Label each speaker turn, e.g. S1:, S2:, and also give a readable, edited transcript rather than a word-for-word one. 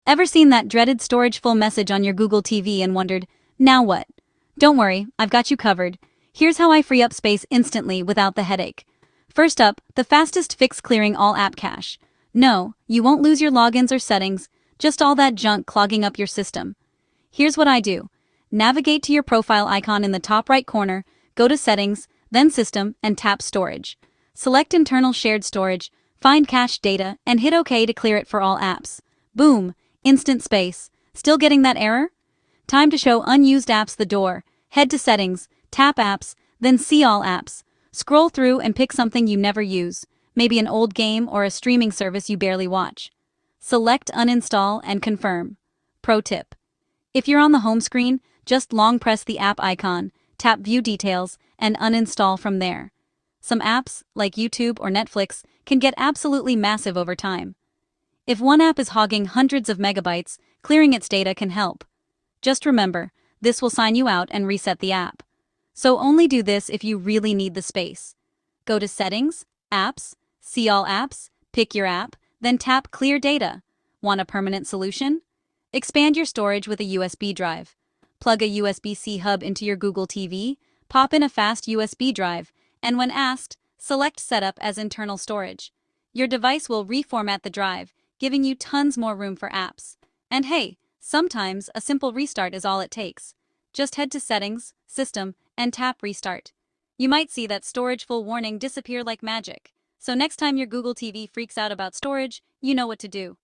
S1: Ever seen that dreaded storage full message on your Google TV and wondered, now what? Don't worry, I've got you covered. Here's how I free up space instantly without the headache. First up, the fastest fix: clearing all app cache. No, you won't lose your logins or settings, just all that junk clogging up your system. Here's what I do. Navigate to your profile icon in the top right corner, go to Settings, then System, and tap Storage. Select Internal Shared Storage, find Cached Data, and hit OK to clear it for all apps. Boom! Instant space. Still getting that error? Time to show unused apps the door. Head to Settings, tap Apps, then See All Apps. Scroll through and pick something you never use, maybe an old game or a streaming service you barely watch. Select Uninstall and confirm. Pro tip: if you're on the home screen, just long press the app icon, tap View Details, and uninstall from there. Some apps, like YouTube or Netflix, can get absolutely massive over time. If one app is hogging hundreds of megabytes, clearing its data can help. Just remember, this will sign you out and reset the app. So only do this if you really need the space. Go to Settings, Apps, See All Apps, pick your app, then tap Clear Data. Want a permanent solution? Expand your storage with a USB drive. Plug a USB-C hub into your Google TV, pop in a fast USB drive, and when asked, select Setup as internal storage. Your device will reformat the drive, giving you tons more room for apps. And hey, sometimes a simple restart is all it takes. Just head to Settings, System, and tap Restart. You might see that storage full warning disappear like magic. So next time your Google TV freaks out about storage, you know what to do.